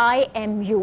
IMU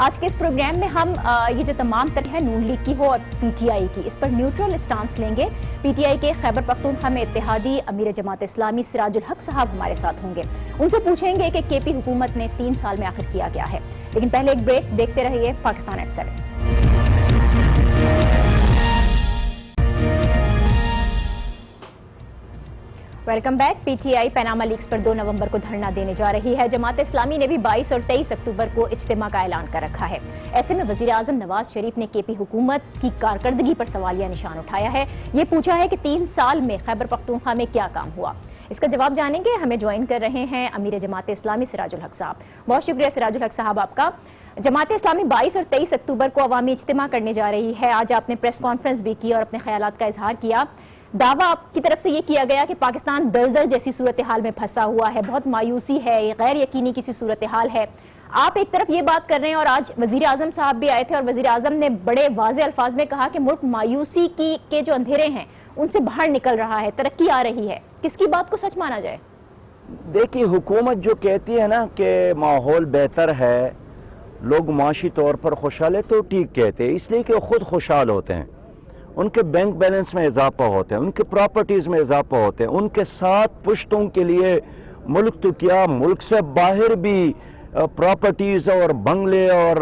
آج کے اس programme میں ہم یہ جو تمام تر ہے نون لیگ کی ہو اور پی ٹی آئی کی، اس پر نیوٹرل اسٹانس لیں گے۔ پی ٹی آئی کے خیبر پختونخوا میں اتحادی امیر جماعت اسلامی سراج الحق صاحب ہمارے ساتھ ہوں گے، ان سے پوچھیں گے کہ کے پی حکومت نے 3 سال میں آخر کیا گیا ہے۔ لیکن پہلے ایک بریک، دیکھتے رہیے Pakistan at 7۔ Welcome back. P T I Panama leaks پر 2 نومبر کو دھرنا دینے جا رہی ہے۔ جماعت اسلامی نے بھی 22 اور 23 اکتوبر کو اجتماع کا اعلان کر رکھا ہے۔ ایسے میں وزیر اعظم نواز شریف نے کے پی حکومت کی کارکردگی پر سوالیہ نشان اٹھایا ہے۔ یہ پوچھا ہے کہ 3 سال میں خیبر پختونخوا میں کیا کام ہوا۔ اس کا جواب جانیں گے۔ ہمیں جوائن کر رہے ہیں امیر جماعت اسلامی سراج الحق صاحب۔ بہت شکریہ سراج الحق صاحب آپ کا۔ جماعت اسلامی 22 اور 23 اکتوبر کو عوامی اجتماع کرنے جا رہی ہے۔ آج آپ نے پریس کانفرنس بھی کی اور اپنے خیالات کا اظہار کیا۔ دعویٰ آپ کی طرف سے یہ کیا گیا کہ پاکستان دلدل جیسی صورتحال میں پھنسا ہوا ہے، بہت مایوسی ہے، یہ غیر یقینی کسی صورتحال ہے۔ آپ ایک طرف یہ بات کر رہے ہیں اور آج وزیر اعظم صاحب بھی آئے تھے اور وزیر اعظم نے بڑے واضح الفاظ میں کہا کہ ملک مایوسی کے جو اندھیرے ہیں ان سے باہر نکل رہا ہے، ترقی آ رہی ہے۔ کس کی بات کو سچ مانا جائے؟ دیکھیے، حکومت جو کہتی ہے نا کہ ماحول بہتر ہے، لوگ معاشی طور پر خوشحال ہے، تو ٹھیک کہتے ہیں، اس لیے کہ وہ خود خوشحال ہوتے ہیں، ان کے بینک بیلنس میں اضافہ ہوتے ہیں، ان کے پراپرٹیز میں اضافہ ہوتے ہیں، ان کے ساتھ پشتوں کے لیے ملک تو کیا ملک سے باہر بھی پراپرٹیز اور بنگلے اور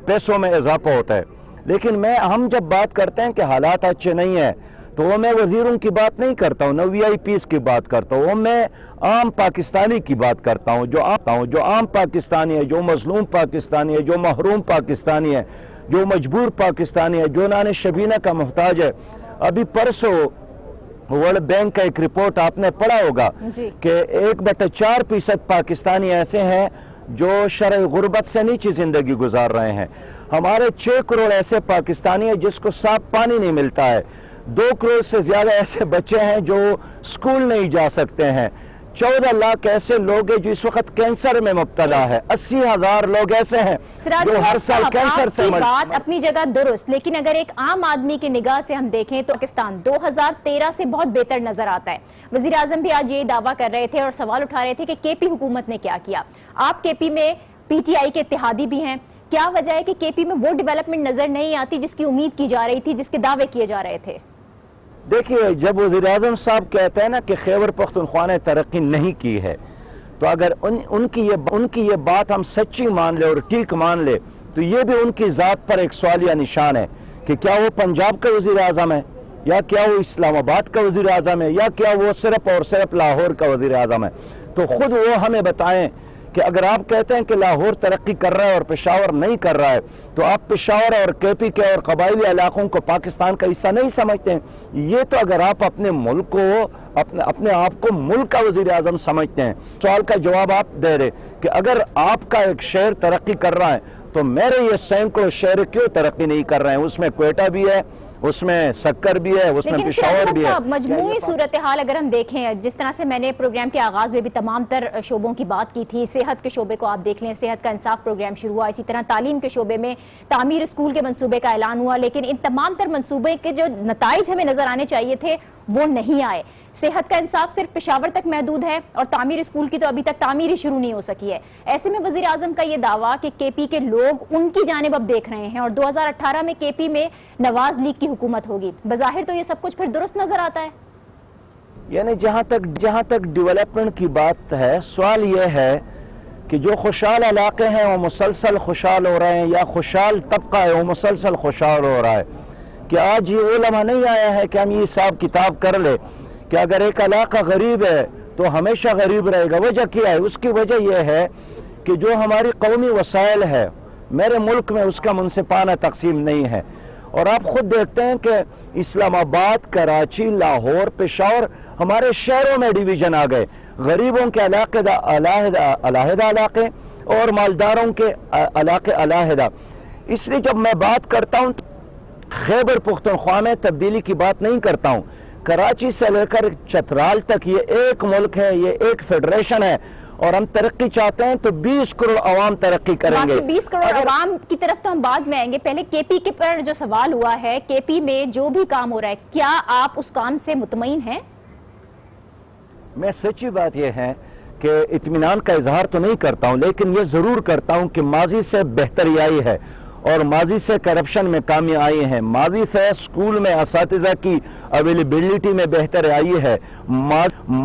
پیسوں میں اضافہ ہوتا ہے۔ لیکن ہم جب بات کرتے ہیں کہ حالات اچھے نہیں ہیں تو وہ میں وزیروں کی بات نہیں کرتا ہوں، نہ وی آئی پیز کی بات کرتا ہوں، وہ میں عام پاکستانی کی بات کرتا ہوں، جو عام پاکستانی ہے، جو مظلوم پاکستانی ہے، جو محروم پاکستانی ہے، جو مجبور پاکستانی ہے، جو نان شبینہ کا محتاج ہے۔ ابھی پرسوں ورلڈ بینک کا ایک رپورٹ آپ نے پڑھا ہوگا کہ 1/4% پاکستانی ایسے ہیں جو شرح غربت سے نیچے زندگی گزار رہے ہیں۔ ہمارے 6 کروڑ ایسے پاکستانی ہیں جس کو صاف پانی نہیں ملتا ہے، 2 کروڑ سے زیادہ ایسے بچے ہیں جو سکول نہیں جا سکتے ہیں، 14 لاکھ ایسے لوگ ہیں جو اس وقت کینسر میں مبتلا ہے، 80,000 لوگ ایسے ہیں جو ہر سال کینسر سے بات اپنی جگہ درست، لیکن اگر ایک عام آدمی کی نگاہ سے ہم دیکھیں تو پاکستان 2013 سے بہت بہتر نظر آتا ہے۔ وزیر اعظم بھی آج یہ دعویٰ کر رہے تھے اور سوال اٹھا رہے تھے کہ کے پی حکومت نے کیا کیا۔ آپ کے پی میں پی ٹی آئی کے اتحادی بھی ہیں، کیا وجہ ہے کہ کے پی میں وہ ڈیولپمنٹ نظر نہیں آتی جس کی امید کی جا رہی تھی، جس کے دعوے کیے جا رہے تھے؟ دیکھیے، جب وزیر اعظم صاحب کہتے ہیں نا کہ خیبر پختونخوا نے ترقی نہیں کی ہے، تو اگر ان کی یہ بات ہم سچی مان لے اور ٹھیک مان لے تو یہ بھی ان کی ذات پر ایک سوالیہ نشان ہے کہ کیا وہ پنجاب کا وزیر اعظم ہے، یا کیا وہ اسلام آباد کا وزیر اعظم ہے، یا کیا وہ صرف اور صرف لاہور کا وزیر اعظم ہے۔ تو خود وہ ہمیں بتائیں کہ اگر آپ کہتے ہیں کہ لاہور ترقی کر رہا ہے اور پشاور نہیں کر رہا ہے تو آپ پشاور اور کے پی کے اور قبائلی علاقوں کو پاکستان کا حصہ نہیں سمجھتے ہیں۔ یہ تو اگر آپ اپنے ملک کو اپنے آپ کو ملک کا وزیر اعظم سمجھتے ہیں، سوال کا جواب آپ دے رہے کہ اگر آپ کا ایک شہر ترقی کر رہا ہے تو میرے یہ سینکڑوں شہر کیوں ترقی نہیں کر رہے ہیں؟ اس میں کوئٹہ بھی ہے، اس میں سکر بھی ہے، اس میں پشاور بھی ہے۔ مجموعی صورتحال اگر ہم دیکھیں، جس طرح سے میں نے پروگرام کے آغاز میں بھی تمام تر شعبوں کی بات کی تھی، صحت کے شعبے کو آپ دیکھ لیں، صحت کا انصاف پروگرام شروع ہوا، اسی طرح تعلیم کے شعبے میں تعمیر اسکول کے منصوبے کا اعلان ہوا، لیکن ان تمام تر منصوبے کے جو نتائج ہمیں نظر آنے چاہیے تھے وہ نہیں آئے۔ صحت کا انصاف صرف پشاور تک محدود ہے اور تعمیر اسکول کی تو ابھی تک تعمیر ہی شروع نہیں ہو سکی ہے۔ ایسے میں وزیر اعظم کا یہ دعویٰ کہ کے پی کے لوگ ان کی جانب اب دیکھ رہے ہیں اور 2018 میں کے پی میں نواز لیگ کی حکومت ہوگی، بظاہر تو یہ سب کچھ پھر درست نظر آتا ہے۔ یعنی جہاں تک ڈیولپمنٹ کی بات ہے، سوال یہ ہے کہ جو خوشحال علاقے ہیں وہ مسلسل خوشحال ہو رہے ہیں، یا خوشحال طبقہ ہے وہ مسلسل خوشحال ہو رہا ہے؟ کہ آج یہ وہ لمحہ نہیں آیا ہے کہ ہم یہ حساب کتاب کر لیں کہ اگر ایک علاقہ غریب ہے تو ہمیشہ غریب رہے گا۔ وجہ کیا ہے؟ اس کی وجہ یہ ہے کہ جو ہماری قومی وسائل ہے میرے ملک میں اس کا منصفانہ تقسیم نہیں ہے، اور آپ خود دیکھتے ہیں کہ اسلام آباد، کراچی، لاہور، پشاور، ہمارے شہروں میں ڈویژن آ گئے، غریبوں کے علیحدہ علاقے اور مالداروں کے علاقے علیحدہ۔ اس لیے جب میں بات کرتا ہوں خیبر پختونخوا میں تبدیلی کی بات نہیں کرتا ہوں، کراچی سے لے کر چترال تک یہ ایک ملک ہے، یہ ایک فیڈریشن ہے، اور ہم ترقی چاہتے ہیں تو 20 کروڑ عوام ترقی کریں گے۔ 20 کروڑ عوام کی طرف تو ہم بعد میں آئیں گے، پہلے کے پی کے پر جو سوال ہوا ہے، کے پی میں جو بھی کام ہو رہا ہے کیا آپ اس کام سے مطمئن ہیں؟ میں سچی بات یہ ہے کہ اطمینان کا اظہار تو نہیں کرتا ہوں، لیکن یہ ضرور کرتا ہوں کہ ماضی سے بہتری آئی ہے اور ماضی سے کرپشن میں کمی آئی ہیں، ماضی سے اسکول میں اساتذہ کی اویلیبلٹی میں بہتر آئی ہے،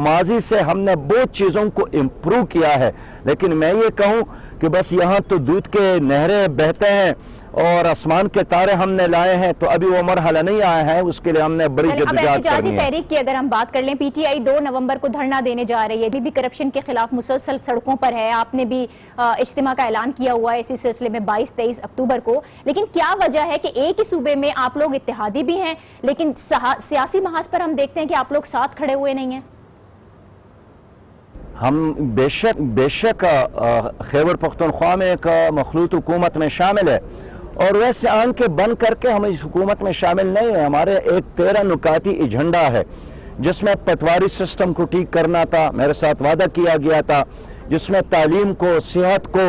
ماضی سے ہم نے بہت چیزوں کو امپروو کیا ہے۔ لیکن میں یہ کہوں کہ بس یہاں تو دودھ کے نہریں بہتے ہیں اور آسمان کے تارے ہم نے لائے ہیں، تو ابھی وہ مرحلہ نہیں آیا ہے، اس کے لیے ہم نے بڑی جدوجہد کرنی ہے۔ احتجاجی تحریک کی اگر ہم بات کر لیں، پی ٹی آئی 2 نومبر کو دھرنا دینے جا رہی ہے، ابھی بھی کرپشن کے خلاف مسلسل سڑکوں پر ہے، آپ نے بھی اجتماع کا اعلان کیا ہوا ہے اسی سلسلے میں 22-23 اکتوبر کو، لیکن کیا وجہ ہے کہ ایک ہی صوبے میں آپ لوگ اتحادی بھی ہیں لیکن سیاسی محاذ پر ہم دیکھتے ہیں کہ آپ لوگ ساتھ کھڑے ہوئے نہیں ہیں؟ ہم بے شک خیبر پختونخوا میں ایک مخلوط حکومت میں شامل ہے، اور ویسے آنکھیں بند کر کے ہم اس حکومت میں شامل نہیں ہیں۔ ہمارے ایک 13 نکاتی ایجنڈا ہے جس میں پٹواری سسٹم کو ٹھیک کرنا تھا، میرے ساتھ وعدہ کیا گیا تھا، جس میں تعلیم کو، صحت کو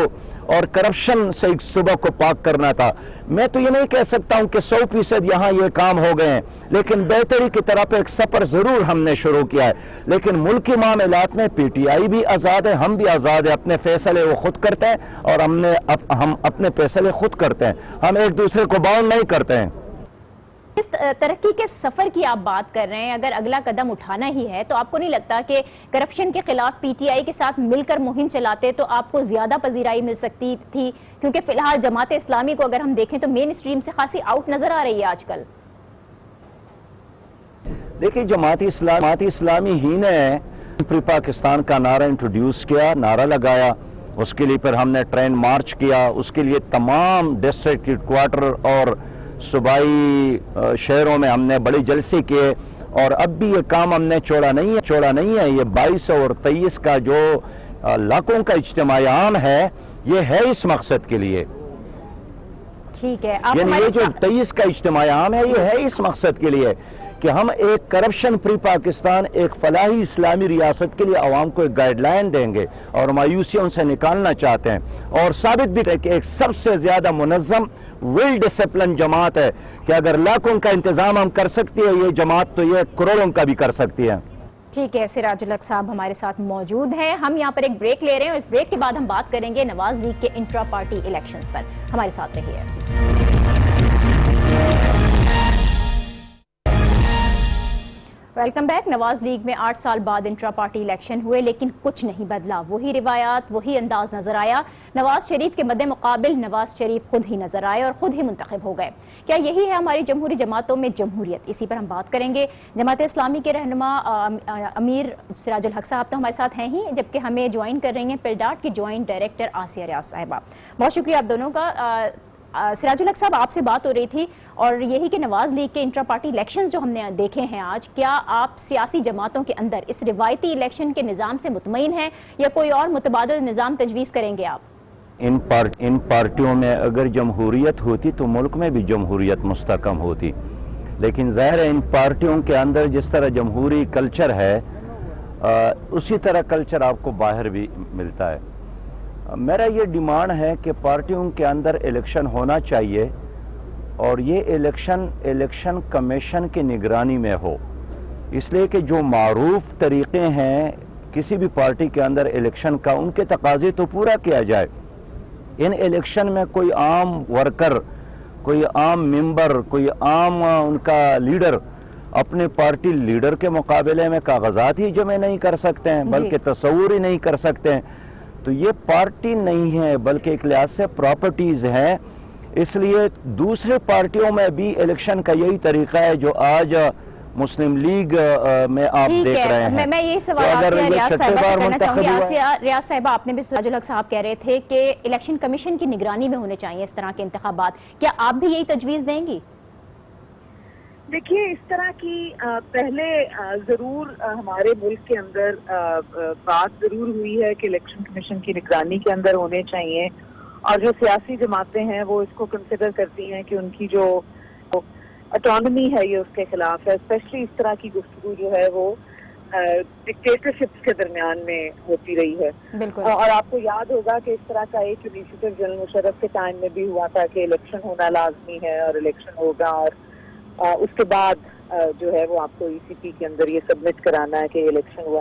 اور کرپشن سے ایک صوبہ کو پاک کرنا تھا۔ میں تو یہ نہیں کہہ سکتا ہوں کہ 100% یہاں یہ کام ہو گئے ہیں، لیکن بہتری کی طرف ایک سفر ضرور ہم نے شروع کیا ہے۔ لیکن ملکی معاملات میں پی ٹی آئی بھی آزاد ہے، ہم بھی آزاد ہیں، اپنے فیصلے وہ خود کرتے ہیں اور ہم اپنے فیصلے خود کرتے ہیں، ہم ایک دوسرے کو باؤنڈ نہیں کرتے ہیں۔ اس ترقی کے سفر کی آپ بات کر رہے ہیں، اگر اگلا قدم اٹھانا ہی ہے تو آپ کو نہیں لگتا کہ کرپشن کے خلاف پی ٹی آئی کے ساتھ مل کر مہم چلاتے تو آپ کو زیادہ پذیرائی مل سکتی تھی؟ کیونکہ فی الحال جماعت اسلامی کو اگر ہم دیکھیں تو مین اسٹریم سے خاصی آؤٹ نظر آ رہی ہے آج کل۔ دیکھیں، جماعت اسلامی ہی نے فری پاکستان کا نعرہ انٹروڈیوس کیا، نعرہ لگایا، اس کے لیے پھر ہم نے ٹرین مارچ کیا، اس کے لیے تمام ڈسٹرکٹ ہیڈ کوارٹر اور صوبائی شہروں میں ہم نے بڑے جلسے کیے، اور اب بھی یہ کام ہم نے چھوڑا نہیں ہے۔ یہ 22 اور 23 کا جو لاکھوں کا اجتماع عام ہے، یہ ہے اس مقصد کے لیے۔ ٹھیک ہے، یعنی یہ جو 23 کا اجتماع عام ہے، یہ ہے اس مقصد کے لیے کہ ہم ایک کرپشن فری پاکستان، ایک فلاحی اسلامی ریاست کے لیے عوام کو ایک گائیڈ لائن دیں گے اور مایوسیوں سے نکالنا چاہتے ہیں، اور ثابت بھی ہے کہ ایک سب سے زیادہ منظم ویل ڈسپلن جماعت ہے کہ اگر لاکھوں کا انتظام ہم کر سکتی ہے یہ جماعت، تو یہ کروڑوں کا بھی کر سکتی ہے۔ ٹھیک ہے، سراج الحق صاحب ہمارے ساتھ موجود ہیں، ہم یہاں پر ایک بریک لے رہے ہیں اور اس بریک کے بعد ہم بات کریں گے نواز لیگ کے انٹرا پارٹی الیکشنز پر۔ ہمارے ساتھ رہیے۔ Welcome back. نواز لیگ میں 8 سال بعد انٹرا پارٹی الیکشن ہوئے لیکن کچھ نہیں بدلا، وہی روایات، وہی انداز نظر آیا۔ نواز شریف کے مد مقابل نواز شریف خود ہی نظر آئے اور خود ہی منتخب ہو گئے۔ کیا یہی ہے ہماری جمہوری جماعتوں میں جمہوریت؟ اسی پر ہم بات کریں گے۔ جماعت اسلامی کے رہنما امیر سراج الحق صاحب تو ہمارے ساتھ ہیں ہی، جبکہ ہمیں جوائن کر رہی ہیں پیلڈاٹ کی جوائنٹ ڈائریکٹر آسیہ ریاض صاحبہ۔ بہت شکریہ آپ دونوں کا۔ سراج الحق صاحب، آپ سے بات ہو رہی تھی اور یہی کہ نواز لیگ کے انٹرا پارٹی الیکشنز جو ہم نے دیکھے ہیں آج، کیا آپ سیاسی جماعتوں کے اندر اس روایتی الیکشن کے نظام سے مطمئن ہیں یا کوئی اور متبادل نظام تجویز کریں گے آپ؟ ان پارٹیوں میں اگر جمہوریت ہوتی تو ملک میں بھی جمہوریت مستحکم ہوتی، لیکن ظاہر ہے ان پارٹیوں کے اندر جس طرح جمہوری کلچر ہے اسی طرح کلچر آپ کو باہر بھی ملتا ہے۔ میرا یہ ڈیمانڈ ہے کہ پارٹیوں کے اندر الیکشن ہونا چاہیے اور یہ الیکشن کمیشن کی نگرانی میں ہو، اس لیے کہ جو معروف طریقے ہیں کسی بھی پارٹی کے اندر الیکشن کا، ان کے تقاضے تو پورا کیا جائے۔ ان الیکشن میں کوئی عام ورکر، کوئی عام ممبر، کوئی عام ان کا لیڈر اپنے پارٹی لیڈر کے مقابلے میں کاغذات ہی جمع نہیں کر سکتے ہیں، بلکہ تصور ہی نہیں کر سکتے ہیں، تو یہ پارٹی نہیں ہے بلکہ ایک لحاظ سے پراپرٹیز ہیں۔ اس لیے دوسرے پارٹیوں میں بھی الیکشن کا یہی طریقہ ہے جو آج مسلم لیگ میں آپ دیکھ رہے ہیں۔ میں یہ سوال آسیہ ریاض صاحبہ سے کرنا چاہوں گی۔ آسیہ ریاض صاحبہ، آپ نے بھی سراج الحق صاحب کہہ رہے تھے کہ الیکشن کمیشن کی نگرانی میں ہونے چاہیے اس طرح کے انتخابات، کیا آپ بھی یہی تجویز دیں گی؟ دیکھیے، اس طرح کی پہلے ضرور ہمارے ملک کے اندر بات ضرور ہوئی ہے کہ الیکشن کمیشن کی نگرانی کے اندر ہونے چاہیے، اور جو سیاسی جماعتیں ہیں وہ اس کو کنسیڈر کرتی ہیں کہ ان کی جو اٹانومی ہے یہ اس کے خلاف ہے۔ اسپیشلی اس طرح کی گفتگو جو ہے وہ ڈکٹیٹرشپس کے درمیان میں ہوتی رہی ہے۔ اور آپ کو یاد ہوگا کہ اس طرح کا ایک انیشیٹو جنرل مشرف کے ٹائم میں بھی ہوا تھا کہ الیکشن ہونا لازمی ہے اور الیکشن ہوگا، اور اس کے بعد جو ہے وہ آپ کو ای سی پی کے اندر یہ سبمٹ کرانا ہے کہ الیکشن ہوا۔